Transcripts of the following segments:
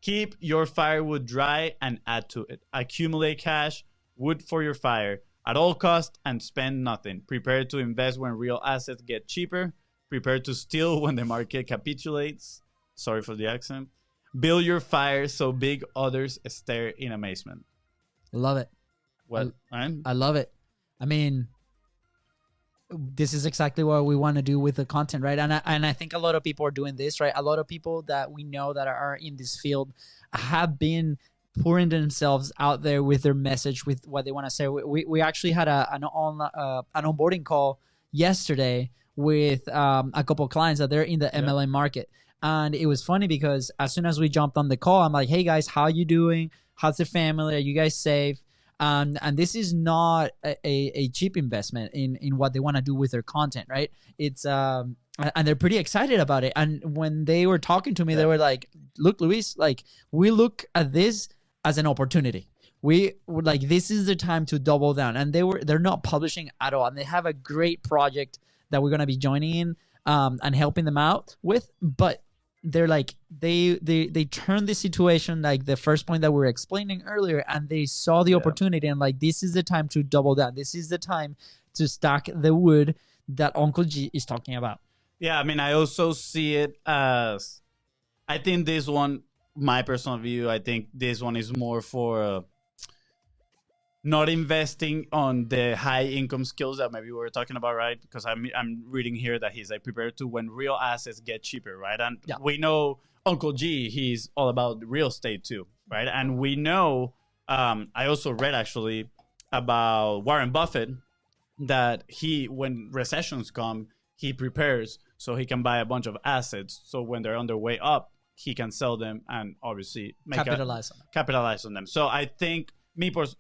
Keep your firewood dry and add to it. Accumulate cash, wood for your fire at all costs, and spend nothing. Prepare to invest when real assets get cheaper. Prepare to steal when the market capitulates. Sorry for the accent. Build your fire so big others stare in amazement. Love it. What? I love it. I mean, this is exactly what we want to do with the content, right? And I think a lot of people are doing this, right? A lot of people that we know that are in this field have been pouring themselves out there with their message, with what they want to say. We actually had an onboarding call yesterday with a couple of clients that they're in the MLM market. And it was funny because as soon as we jumped on the call, I'm like, hey guys, how you doing? How's the family? Are you guys safe? And this is not a cheap investment in what they want to do with their content, right? It's and they're pretty excited about it. And when they were talking to me, they were like, look, Luis, like we look at this as an opportunity. We were like, this is the time to double down. And they're not publishing at all. And they have a great project that we're going to be joining in and helping them out with. But they're like, they turned the situation, like the first point that we were explaining earlier, and they saw the opportunity and like, this is the time to double down. This is the time to stack the wood that Uncle G is talking about. Yeah, I mean, I also see it as, I think this one, my personal view, I think this one is more for not investing on the high income skills that maybe we were talking about, right? Because I'm reading here that he's like prepared to when real assets get cheaper, right? And we know Uncle G, he's all about real estate too, right? And we know, I also read actually about Warren Buffett that when recessions come, he prepares so he can buy a bunch of assets. So when they're on their way up, he can sell them and obviously capitalize on them. So I think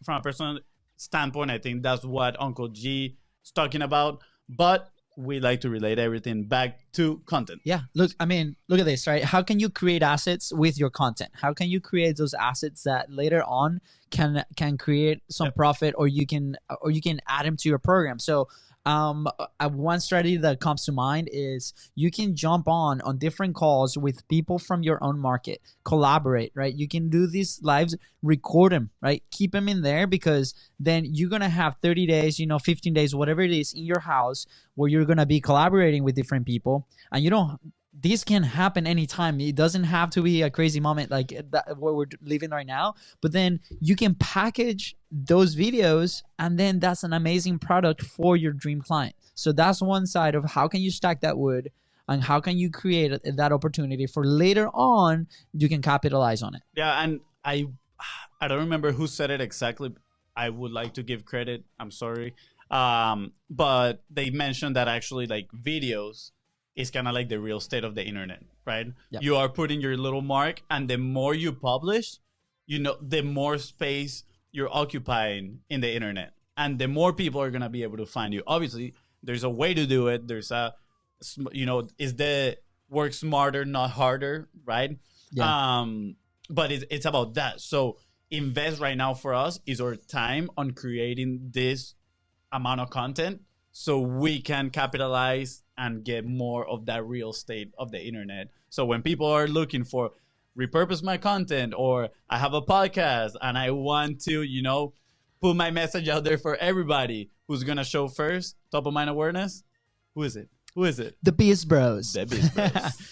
from a personal standpoint, I think that's what Uncle G is talking about. But we like to relate everything back to content. Yeah. Look, I mean, look at this, right? How can you create assets with your content? How can you create those assets that later on can create some profit, or you can add them to your program? So one strategy that comes to mind is you can jump on different calls with people from your own market, collaborate, right? You can do these lives, record them, right? Keep them in there, because then you're going to have 30 days, 15 days, whatever it is in your house where you're going to be collaborating with different people. And this can happen anytime. It doesn't have to be a crazy moment like that, what we're living right now. But then you can package those videos, and then that's an amazing product for your dream client. So that's one side of how can you stack that wood, and how can you create that opportunity for later on you can capitalize on it. Yeah, and I don't remember who said it exactly. I would like to give credit. I'm sorry. But they mentioned that actually like videos is kind of like the real estate of the internet, right? Yep. You are putting your little mark, and the more you publish, the more space you're occupying in the internet, and the more people are going to be able to find you. Obviously, there's a way to do it. There's is the work smarter, not harder, right? Yeah. But it's about that. So invest right now for us is our time on creating this amount of content so we can capitalize and get more of that real estate of the internet. So when people are looking for repurpose my content, or I have a podcast and I want to, put my message out there for everybody, who's going to show first top of mind awareness? Who is it? The BIZBROS. The BIZBROS.